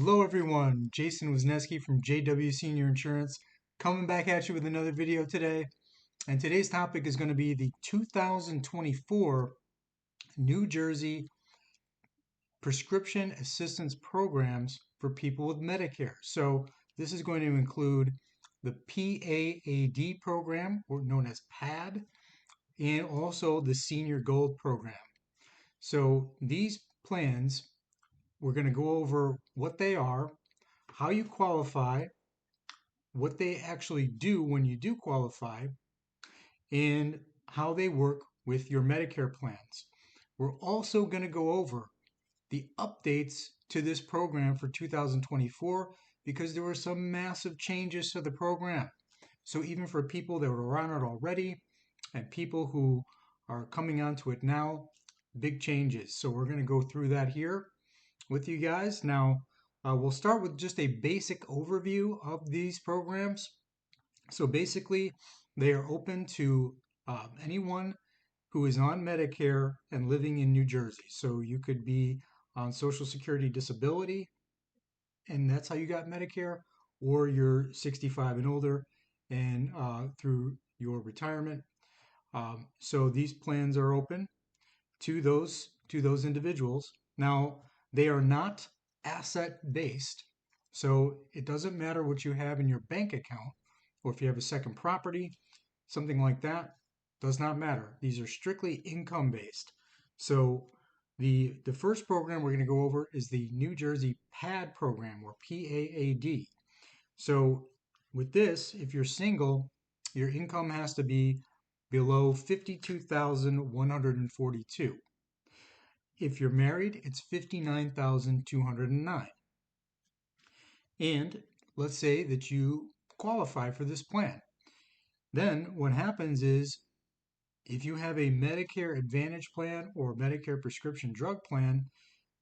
Hello everyone, Jason Wisniewski from JW Senior Insurance coming back at you with another video today. And today's topic is going to be the 2024 New Jersey Prescription Assistance Programs for people with Medicare. So this is going to include the PAAD program, or known as PAD, and also the Senior Gold program. So these plans, we're going to go over what they are, how you qualify, what they actually do when you do qualify, and how they work with your Medicare plans. We're also going to go over the updates to this program for 2024 because there were some massive changes to the program. So even for people that were on it already and people who are coming onto it now, big changes. So we're going to go through that here with you guys. Now, we'll start with just a basic overview of these programs. So basically, they are open to anyone who is on Medicare and living in New Jersey. So you could be on Social Security disability, and that's how you got Medicare, or you're 65 and older and through your retirement. So these plans are open to those individuals. Now, they are not asset based. So it doesn't matter what you have in your bank account or if you have a second property, something like that, does not matter. These are strictly income based. So the first program we're going to go over is the New Jersey PAD program, or PAAD. So with this, if you're single, your income has to be below 52,142. If you're married, it's 59,209. And let's say that you qualify for this plan. Then what happens is if you have a Medicare Advantage plan or Medicare prescription drug plan,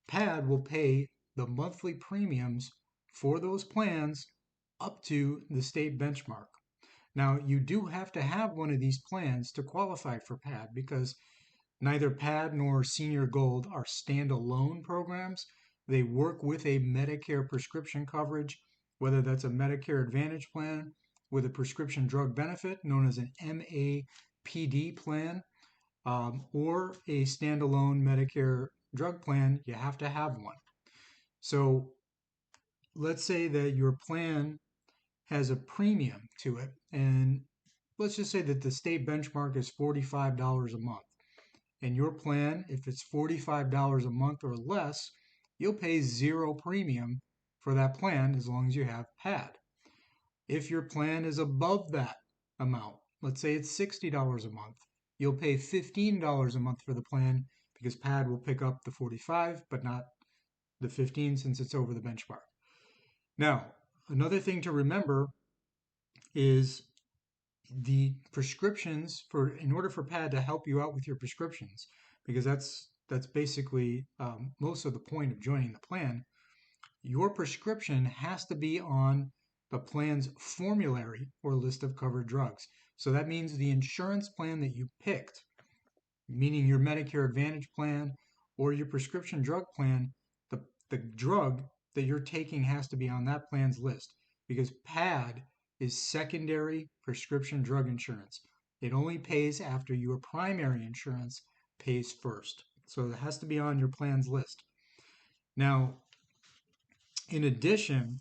PAD will pay the monthly premiums for those plans up to the state benchmark. Now, you do have to have one of these plans to qualify for PAD because neither PAD nor Senior Gold are standalone programs. They work with a Medicare prescription coverage, whether that's a Medicare Advantage plan with a prescription drug benefit known as an MAPD plan, or a standalone Medicare drug plan. You have to have one. So let's say that your plan has a premium to it, and let's just say that the state benchmark is $45 a month. And your plan, if it's $45 a month or less, you'll pay zero premium for that plan as long as you have PAD. If your plan is above that amount, let's say it's $60 a month, you'll pay $15 a month for the plan because PAD will pick up the 45 but not the 15 since it's over the benchmark. Now, another thing to remember is the prescriptions in order for PAD to help you out with your prescriptions, because that's basically most of the point of joining the plan. Your prescription has to be on the plan's formulary or list of covered drugs. So that means the insurance plan that you picked, meaning your Medicare Advantage plan or your prescription drug plan, the drug that you're taking has to be on that plan's list because PAD is secondary prescription drug insurance. It only pays after your primary insurance pays first. So it has to be on your plan's list. Now, in addition,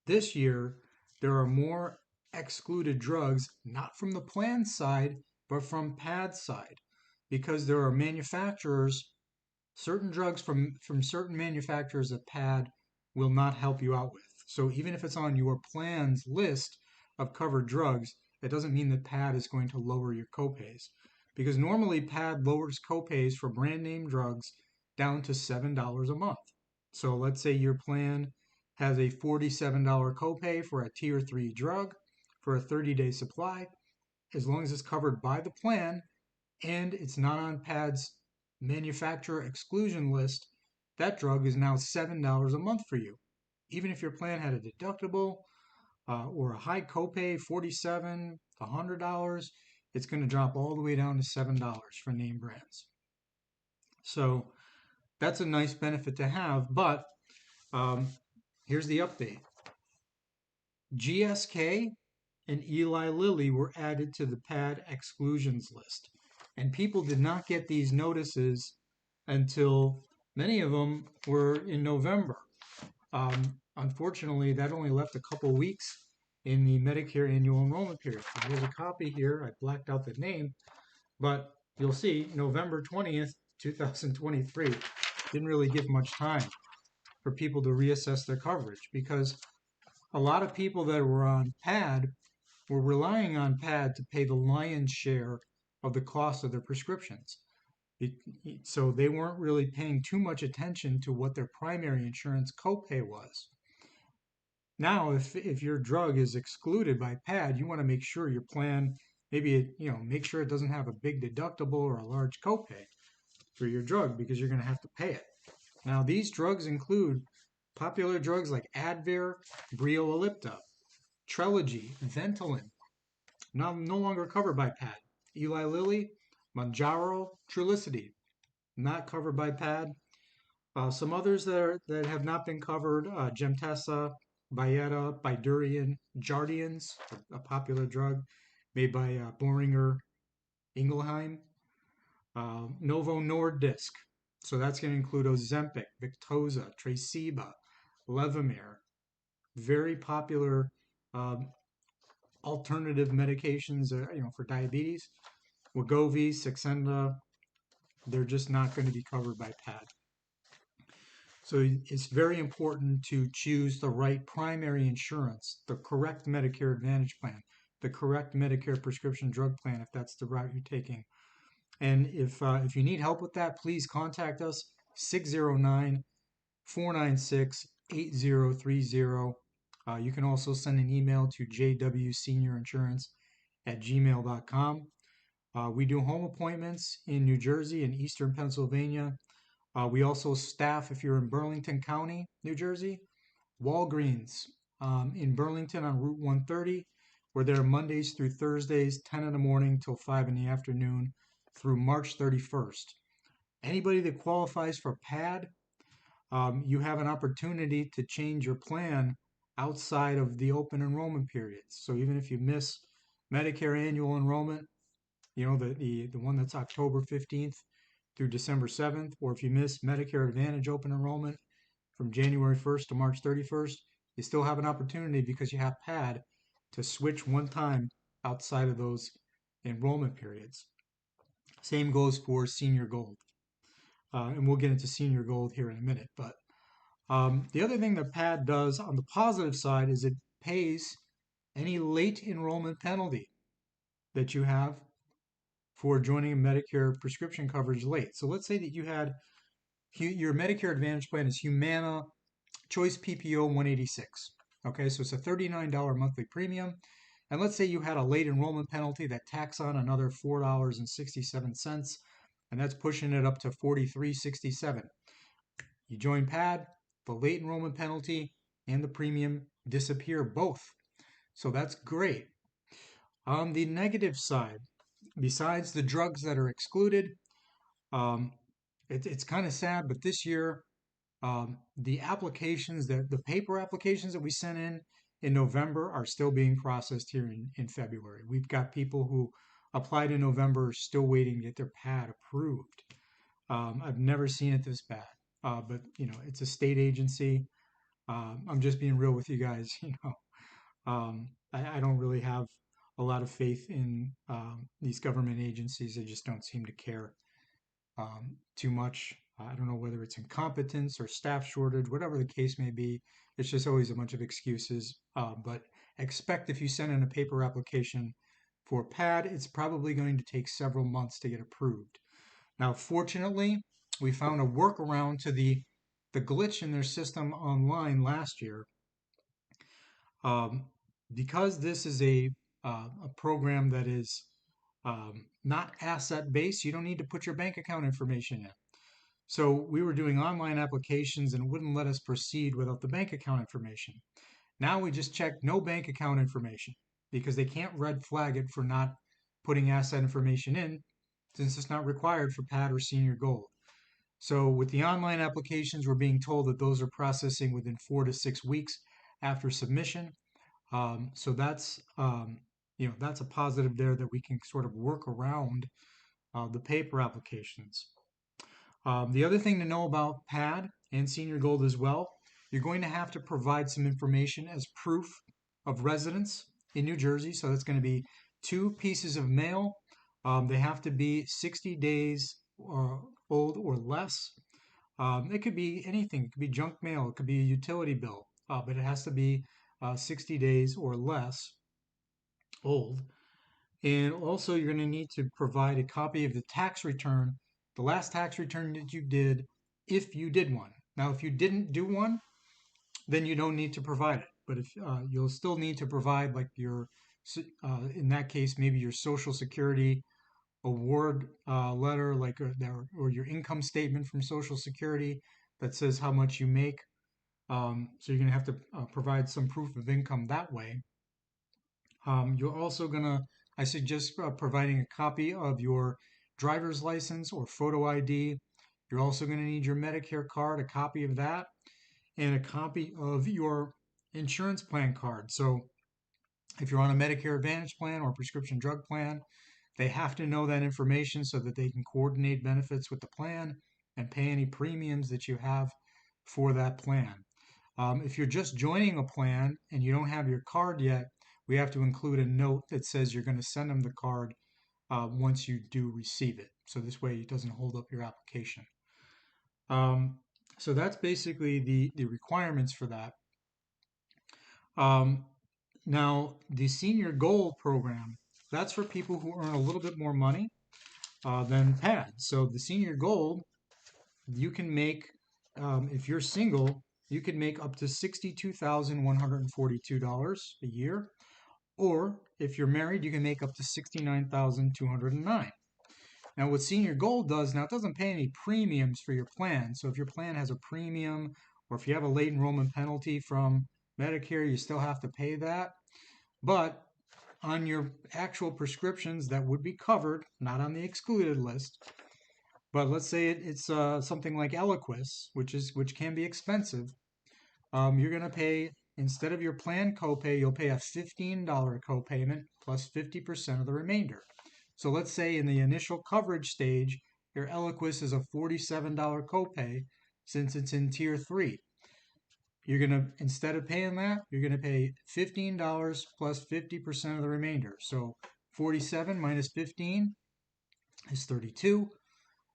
this year, there are more excluded drugs, not from the plan side, but from PAD side, because there are manufacturers, certain drugs from certain manufacturers that PAD will not help you out with. So even if it's on your plan's list of covered drugs, that doesn't mean that PAD is going to lower your copays. Because normally PAD lowers copays for brand name drugs down to $7 a month. So let's say your plan has a $47 copay for a tier 3 drug for a 30-day supply. As long as it's covered by the plan and it's not on PAD's manufacturer exclusion list, that drug is now $7 a month for you. Even if your plan had a deductible or a high copay, $47 to $100, it's going to drop all the way down to $7 for name brands. So that's a nice benefit to have, but here's the update. GSK and Eli Lilly were added to the PAAD exclusions list. And people did not get these notices until many of them were in November. Unfortunately, that only left a couple weeks in the Medicare annual enrollment period. So here's a copy here. I blacked out the name, but you'll see November 20th, 2023 didn't really give much time for people to reassess their coverage, because a lot of people that were on PAD were relying on PAD to pay the lion's share of the cost of their prescriptions. So they weren't really paying too much attention to what their primary insurance copay was. Now, if your drug is excluded by PAD, you want to make sure your plan, make sure it doesn't have a big deductible or a large copay for your drug, because you're going to have to pay it. Now, these drugs include popular drugs like Advair, Briolipta, Trelegy, Ventolin, no longer covered by PAD. Eli Lilly, Mounjaro, Trulicity, not covered by PAD. Some others that have not been covered: Gemtesa, Byetta, Bidurian, Jardians, a popular drug made by Boehringer Ingelheim. Novo Nordisk, so that's going to include Ozempic, Victoza, Traceba, Levemir, very popular alternative medications, for diabetes. Wegovy, Saxenda, they're just not going to be covered by PAD. So it's very important to choose the right primary insurance, the correct Medicare Advantage plan, the correct Medicare prescription drug plan, if that's the route you're taking. And if you need help with that, please contact us, 609-496-8030. You can also send an email to jwseniorinsurance@gmail.com. We do home appointments in New Jersey and Eastern Pennsylvania. We also staff, if you're in Burlington County, New Jersey, Walgreens in Burlington on Route 130. We're there Mondays through Thursdays, 10 in the morning till 5 in the afternoon through March 31st. Anybody that qualifies for PAD, you have an opportunity to change your plan outside of the open enrollment periods. So even if you miss Medicare annual enrollment, the one that's October 15th through December 7th, or if you miss Medicare Advantage open enrollment from January 1st to March 31st, you still have an opportunity, because you have PAD, to switch one time outside of those enrollment periods. Same goes for Senior Gold. And we'll get into Senior Gold here in a minute. But the other thing that PAD does on the positive side is it pays any late enrollment penalty that you have for joining a Medicare prescription coverage late. So let's say that you had your Medicare Advantage plan is Humana Choice PPO 186. Okay, so it's a $39 monthly premium. And let's say you had a late enrollment penalty that tacks on another $4.67, and that's pushing it up to $43.67. You join PAD, the late enrollment penalty and the premium disappear both. So that's great. On the negative side, besides the drugs that are excluded, it's kind of sad, but this year, the applications, the paper applications that we sent in November are still being processed here in February. We've got people who applied in November still waiting to get their PAD approved. I've never seen it this bad, but it's a state agency. I'm just being real with you guys. I don't really have a lot of faith in these government agencies. They just don't seem to care too much. I don't know whether it's incompetence or staff shortage, whatever the case may be. It's just always a bunch of excuses. But expect, if you send in a paper application for PAD, it's probably going to take several months to get approved. Now, fortunately, we found a workaround to the glitch in their system online last year. Because this is a program that is not asset-based, you don't need to put your bank account information in. So we were doing online applications and it wouldn't let us proceed without the bank account information. Now we just check no bank account information, because they can't red flag it for not putting asset information in, since it's not required for PAD or Senior Gold. So with the online applications, we're being told that those are processing within 4 to 6 weeks after submission. So that's a positive there that we can sort of work around the paper applications. The other thing to know about PAD and Senior Gold as well, you're going to have to provide some information as proof of residence in New Jersey. So that's going to be 2 pieces of mail. They have to be 60 days old or less. It could be anything. It could be junk mail. It could be a utility bill, but it has to be 60 days or less old. And also, you're going to need to provide a copy of the tax return, the last tax return that you did, if you did one. Now, if you didn't do one, then you don't need to provide it. But if you'll still need to provide, like in that case, maybe your Social Security award letter, like or your income statement from Social Security that says how much you make. So you're going to have to provide some proof of income that way. You're also going to, I suggest providing a copy of your driver's license or photo ID. You're also going to need your Medicare card, a copy of that, and a copy of your insurance plan card. So if you're on a Medicare Advantage plan or prescription drug plan, they have to know that information so that they can coordinate benefits with the plan and pay any premiums that you have for that plan. If you're just joining a plan and you don't have your card yet, we have to include a note that says you're going to send them the card once you do receive it. So this way it doesn't hold up your application. So that's basically the requirements for that. Now, the Senior Gold program, that's for people who earn a little bit more money than PAD. So the Senior Gold, you can make, if you're single, you can make up to $62,142 a year. Or if you're married, you can make up to $69,209. Now, what Senior Gold does, now it doesn't pay any premiums for your plan. So if your plan has a premium or if you have a late enrollment penalty from Medicare, you still have to pay that. But on your actual prescriptions that would be covered, not on the excluded list, but let's say it's something like Eliquis, which can be expensive. You're going to pay, instead of your plan copay, you'll pay a $15 copayment plus 50% of the remainder. So let's say in the initial coverage stage, your Eliquis is a $47 copay since it's in tier 3. You're going to, instead of paying that, you're going to pay $15 plus 50% of the remainder. So 47 minus 15 is 32.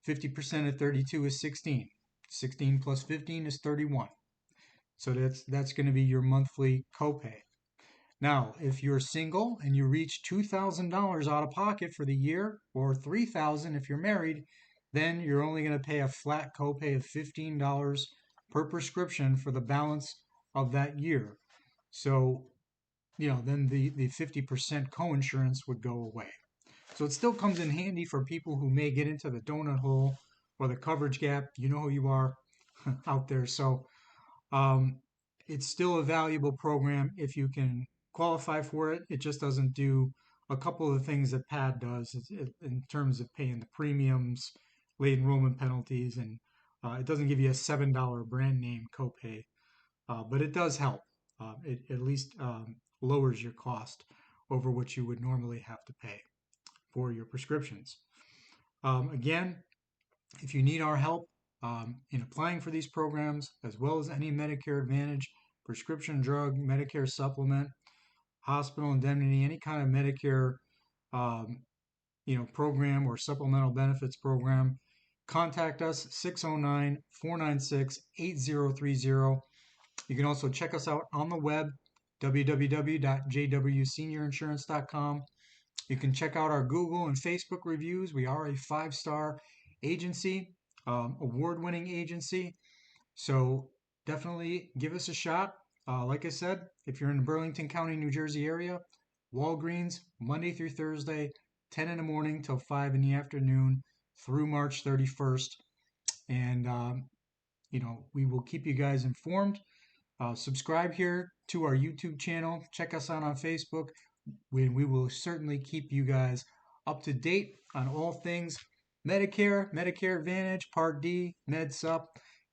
50% of 32 is 16. 16 plus 15 is 31. So that's going to be your monthly copay. Now, if you're single and you reach $2,000 out of pocket for the year, or $3,000 if you're married, then you're only going to pay a flat copay of $15 per prescription for the balance of that year. So, then the 50% coinsurance would go away. So it still comes in handy for people who may get into the donut hole or the coverage gap. You know who you are out there. So it's still a valuable program if you can qualify for it. It just doesn't do a couple of the things that PAD does in terms of paying the premiums, late enrollment penalties, and it doesn't give you a $7 brand name copay, but it does help. It at least lowers your cost over what you would normally have to pay for your prescriptions. Again, if you need our help in applying for these programs, as well as any Medicare Advantage, prescription drug, Medicare supplement, hospital indemnity, any kind of Medicare program or supplemental benefits program, contact us 609-496-8030. You can also check us out on the web, www.jwseniorinsurance.com. You can check out our Google and Facebook reviews. We are a 5-star agency, award-winning agency. So definitely give us a shot. Like I said, if you're in the Burlington County, New Jersey area, Walgreens, Monday through Thursday, 10 in the morning till 5 in the afternoon through March 31st. And, we will keep you guys informed. Subscribe here to our YouTube channel. Check us out on Facebook. We will certainly keep you guys up to date on all things Medicare, Medicare Advantage, Part D, Med Sup,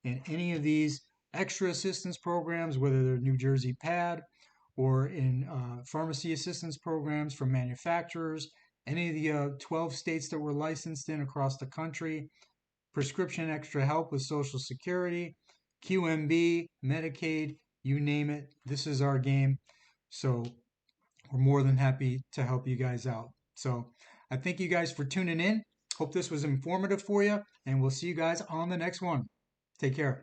and any of these extra assistance programs, whether they're New Jersey PAAD or in pharmacy assistance programs from manufacturers, any of the 12 states that we're licensed in across the country, prescription extra help with Social Security, QMB, Medicaid, you name it. This is our game. So we're more than happy to help you guys out. So I thank you guys for tuning in. Hope this was informative for you, and we'll see you guys on the next one. Take care.